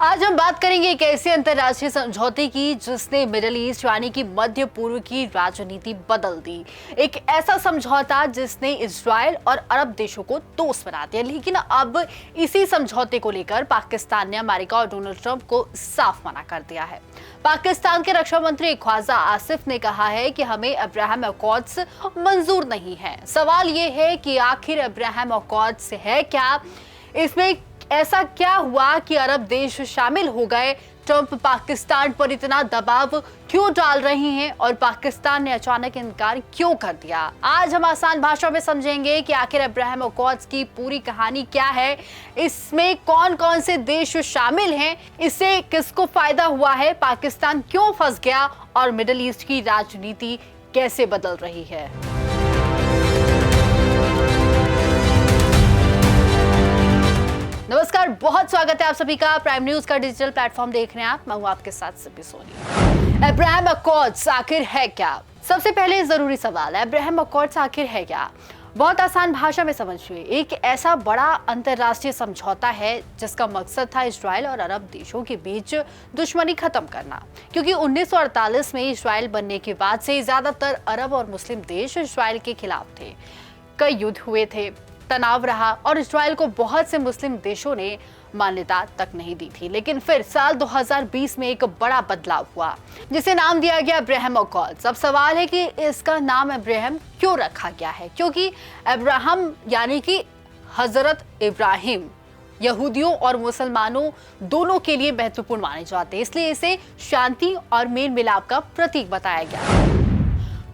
आज हम बात करेंगे एक ऐसे अंतर्राष्ट्रीय समझौते की जिसने मिडिल ईस्ट यानी कि मध्य पूर्व की राजनीति बदल दी। एक ऐसा समझौता जिसने इजराइल और अरब देशों को दोस्त बना दिया। लेकिन अब इसी समझौते को लेकर पाकिस्तान ने अमेरिका और डोनाल्ड ट्रंप को साफ मना कर दिया है। पाकिस्तान के रक्षा मंत्री ख्वाजा आसिफ ने कहा है कि हमें अब्राहम अकॉर्ड्स मंजूर नहीं है। सवाल ये है कि आखिर अब्राहम अकॉर्ड्स है क्या, इसमें ऐसा क्या हुआ कि अरब देश शामिल हो गए। ट्रंप पाकिस्तान पर इतना दबाव क्यों डाल रही हैं और पाकिस्तान ने अचानक इनकार क्यों कर दिया। आज हम आसान भाषा में समझेंगे कि आखिर अब्राहम अकॉर्ड्स की पूरी कहानी क्या है, इसमें कौन कौन से देश शामिल हैं, इससे किसको फायदा हुआ है, पाकिस्तान क्यों फंस गया और मिडिल ईस्ट की राजनीति कैसे बदल रही है। नमस्कार, बहुत स्वागत है आप सभी का प्राइम न्यूज का डिजिटल प्लेटफॉर्म देख रहे हैं आप। मैं हूं आपके साथ सिप्पी सोनी। अब्राहम अकॉर्ड्स आखिर है क्या? सबसे पहले जरूरी सवाल है, अब्राहम अकॉर्ड्स आखिर है क्या? बहुत आसान भाषा में समझिए, एक ऐसा बड़ा अंतरराष्ट्रीय समझौता है जिसका मकसद था इजराइल और अरब देशों के बीच दुश्मनी खत्म करना। क्योंकि 1948 में इजराइल बनने के बाद से ज्यादातर अरब और मुस्लिम देश इजराइल के खिलाफ थे। कई युद्ध हुए थे, तनाव रहा और इजराइल को बहुत से मुस्लिम देशों ने मान्यता तक नहीं दी थी। लेकिन फिर साल 2020 में एक बड़ा बदलाव हुआ जिसे नाम दिया गया अब्राहम अकॉर्ड्स। अब सवाल है कि इसका नाम अब्राहम क्यों रखा गया है? क्योंकि अब्राहम यानी कि हजरत इब्राहिम यहूदियों और मुसलमानों दोनों के लिए महत्वपूर्ण माने जाते हैं, इसलिए इसे शांति और मेल मिलाप का प्रतीक बताया गया।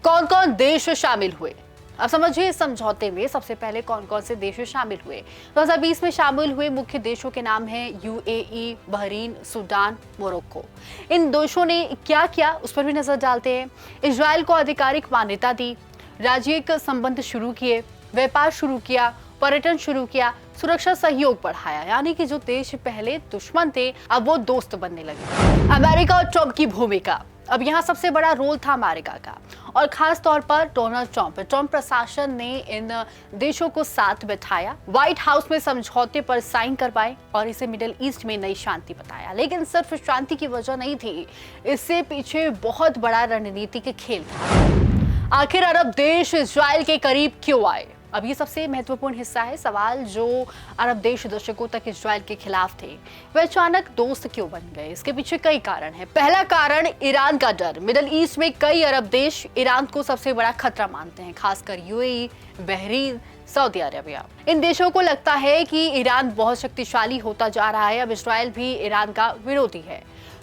कौन कौन देश शामिल हुए? अब समझिए, इस समझौते में सबसे पहले कौन कौन से देश शामिल हुए। 2020 में शामिल हुए मुख्य देशों के नाम हैं यूएई, बहरीन, सूडान, मोरक्को। इन देशों ने क्या किया उस पर भी नजर डालते हैं। इजराइल को आधिकारिक मान्यता दी, राजनयिक संबंध शुरू किए, व्यापार शुरू किया, पर्यटन शुरू किया, सुरक्षा सहयोग बढ़ाया, यानी कि जो देश पहले दुश्मन थे अब वो दोस्त बनने लगे। अमेरिका और ट्रंप की भूमिका। अब यहाँ सबसे बड़ा रोल था अमेरिका का और खास तौर पर डोनाल्ड ट्रंप। ट्रंप प्रशासन ने इन देशों को साथ बैठाया, व्हाइट हाउस में समझौते पर साइन करवाए और इसे मिडिल ईस्ट में नई शांति बताया। लेकिन सिर्फ शांति की वजह नहीं थी, इससे पीछे बहुत बड़ा रणनीतिक खेल था। आखिर अरब देश इजराइल के करीब क्यों आए? अब ये सबसे महत्वपूर्ण हिस्सा है। सवाल, जो अरब देश दशकों तक इजराइल के खिलाफ थे वे अचानक दोस्त क्यों बन गए? इसके पीछे कई कारण हैं। पहला कारण ईरान का डर। मिडिल ईस्ट में कई अरब देश ईरान को सबसे बड़ा खतरा मानते हैं, खासकर यूएई, बहरीन, सऊदी अरेबिया। इन देशों को लगता है कि ईरान बहुत शक्तिशाली होता जा रहा है। अब इजराइल भी ईरान का विरोधी है,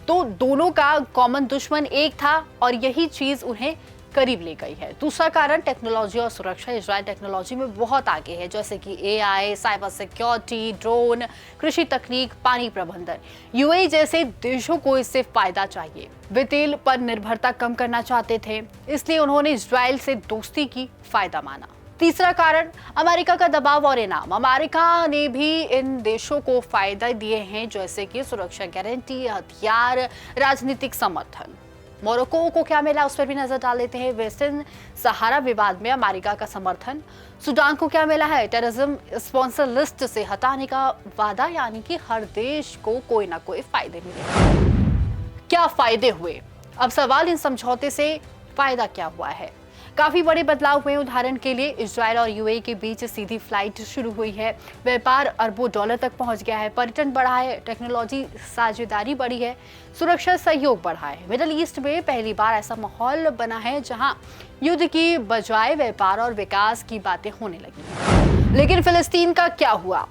तो दोनों का कॉमन दुश्मन एक था और यही चीज उन्हें करीब ले गई है। दूसरा कारण टेक्नोलॉजी और सुरक्षा। इजराइल टेक्नोलॉजी में बहुत आगे है, जैसे कि एआई, साइबर सिक्योरिटी, ड्रोन, कृषि तकनीक, पानी प्रबंधन। यूएई जैसे देशों को इससे फायदा चाहिए। वे तेल पर निर्भरता कम करना चाहते थे, इसलिए उन्होंने इजराइल से दोस्ती की फायदा माना। तीसरा कारण अमेरिका का दबाव और इनाम। अमेरिका ने भी इन देशों को फायदा दिए हैं, जैसे कि सुरक्षा गारंटी, हथियार, राजनीतिक समर्थन। मोरक्को को क्या मिला उस पर भी नजर डाल लेते हैं। वेस्टर्न सहारा विवाद में अमेरिका का समर्थन। सूडान को क्या मिला है? टेररिज्म स्पॉन्सर लिस्ट से हटाने का वादा, यानी कि हर देश को कोई ना कोई फायदे मिले। क्या फायदे हुए? अब सवाल, इन समझौते से फायदा क्या हुआ है? काफी बड़े बदलाव हुए। उदाहरण के लिए इजराइल और यूएई के बीच सीधी फ्लाइट शुरू हुई है, व्यापार अरबों डॉलर तक पहुंच गया है, पर्यटन बढ़ा है, टेक्नोलॉजी साझेदारी बढ़ी है, सुरक्षा सहयोग बढ़ा है। मिडिल ईस्ट में पहली बार ऐसा माहौल बना है जहां युद्ध की बजाय व्यापार और विकास की बातें होने लगी। लेकिन फिलिस्तीन का क्या हुआ?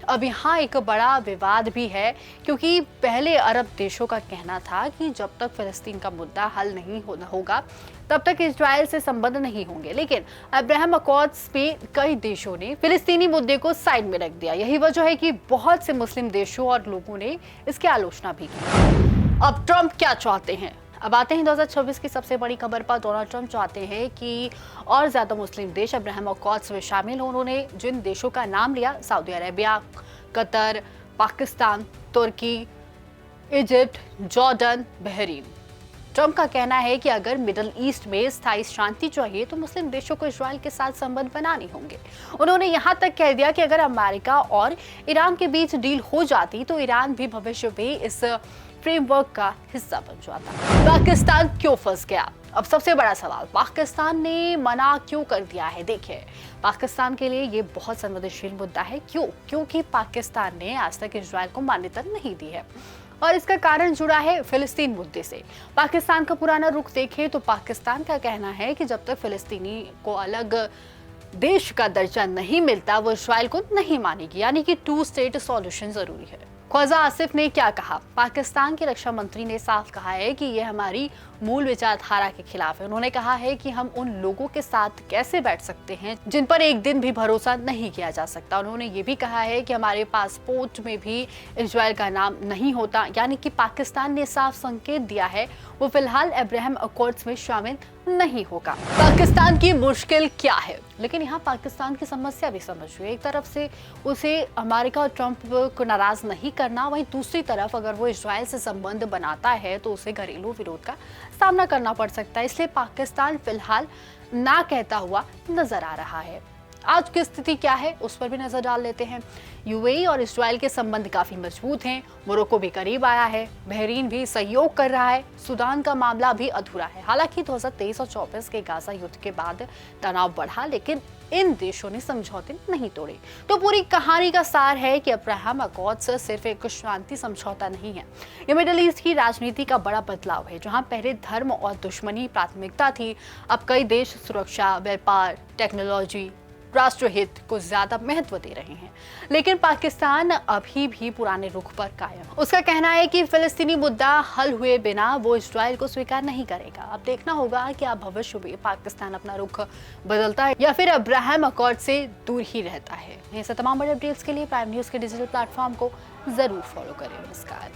अब यहाँ एक बड़ा विवाद भी है, क्योंकि पहले अरब देशों का कहना था कि जब तक फिलिस्तीन का मुद्दा हल नहीं होगा तब तक इजराइल से संबंध नहीं होंगे। लेकिन अब्राहम अकॉर्ड्स में कई देशों ने फिलिस्तीनी मुद्दे को साइड में रख दिया। यही वजह है कि बहुत से मुस्लिम देशों और लोगों ने इसकी आलोचना भी की। अब ट्रंप क्या चाहते हैं? अब आते हैं 2026 की सबसे बड़ी खबर पर। डोनाल्ड ट्रंप चाहते हैं कि और ज्यादा मुस्लिम देश अब्राहम अकॉर्ड्स में शामिल हों। उन्होंने जिन देशों का नाम लिया, सऊदी अरेबिया, कतर, पाकिस्तान, तुर्की, इजिप्ट, जॉर्डन, बहरीन, ट्रंप का कहना है कि अगर मिडिल ईस्ट में स्थायी शांति चाहिए तो मुस्लिम देशों को इजराइल के साथ संबंध बनाने होंगे। उन्होंने यहां तक कह दिया कि अगर अमेरिका और ईरान के बीच डील हो जाती तो ईरान भी भविष्य में इस फ्रेमवर्क का हिस्सा बन जाता। पाकिस्तान क्यों फंस गया? अब सबसे बड़ा सवाल, पाकिस्तान ने मना क्यों कर दिया है? देखिए, पाकिस्तान के लिए ये बहुत संवेदनशील मुद्दा है। क्योंकि पाकिस्तान ने आज तक इजराइल को मान्यता नहीं दी है और इसका कारण जुड़ा है फिलिस्तीन मुद्दे से। पाकिस्तान का पुराना रुख देखें तो पाकिस्तान का कहना है कि जब तक फिलिस्तीनी को अलग देश का दर्जा नहीं मिलता वो इजराइल को नहीं मानेगी, यानी कि 2 स्टेट सॉल्यूशन जरूरी है। ख्वाजा आसिफ ने क्या कहा? पाकिस्तान के रक्षा मंत्री ने साफ कहा है कि यह हमारी मूल विचारधारा के खिलाफ है। उन्होंने कहा है कि हम उन लोगों के साथ कैसे बैठ सकते हैं जिन पर एक दिन भी भरोसा नहीं किया जा सकता। उन्होंने ये भी कहा है कि हमारे पासपोर्ट में भी इजराइल का नाम नहीं होता, यानी कि पाकिस्तान ने साफ संकेत दिया है वो फिलहाल अब्राहम अकॉर्ड्स में शामिल नहीं होगा। पाकिस्तान की मुश्किल क्या है? लेकिन यहाँ पाकिस्तान की समस्या भी समझिए। एक तरफ से उसे अमेरिका और ट्रंप को नाराज नहीं करना, वहीं दूसरी तरफ अगर वो इजराइल से संबंध बनाता है तो उसे घरेलू विरोध का सामना करना पड़ सकता है। इसलिए पाकिस्तान फिलहाल ना कहता हुआ नजर आ रहा है। आज की स्थिति क्या है उस पर भी नजर डाल लेते हैं। यूएई और इजराइल के संबंध काफी मजबूत हैं। मोरक्को भी करीब आया है, बहरीन भी सहयोग कर रहा है, सूडान का मामला भी अधूरा है। हालांकि 2023 और 24 के गाजा युद्ध के बाद तनाव बढ़ा, लेकिन इन देशों ने समझौते नहीं तोड़े। तो पूरी कहानी का सार है कि अब्राहम अकॉर्ड्स सिर्फ एक शांति समझौता नहीं है, ये मिडिल ईस्ट की राजनीति का बड़ा बदलाव है। जहां पहले धर्म और दुश्मनी प्राथमिकता थी, अब कई देश सुरक्षा, व्यापार, टेक्नोलॉजी, राष्ट्रहित को ज्यादा महत्व दे रहे हैं। लेकिन पाकिस्तान अभी भी पुराने रुख पर कायम। उसका कहना है कि फिलिस्तीनी मुद्दा हल हुए बिना वो इजराइल को स्वीकार नहीं करेगा। अब देखना होगा कि अब भविष्य में पाकिस्तान अपना रुख बदलता है या फिर अब्राहम अकॉर्ड से दूर ही रहता है। ऐसे तमाम बड़े अपडेट्स के लिए प्राइम न्यूज के डिजिटल प्लेटफॉर्म को जरूर फॉलो करें। नमस्कार।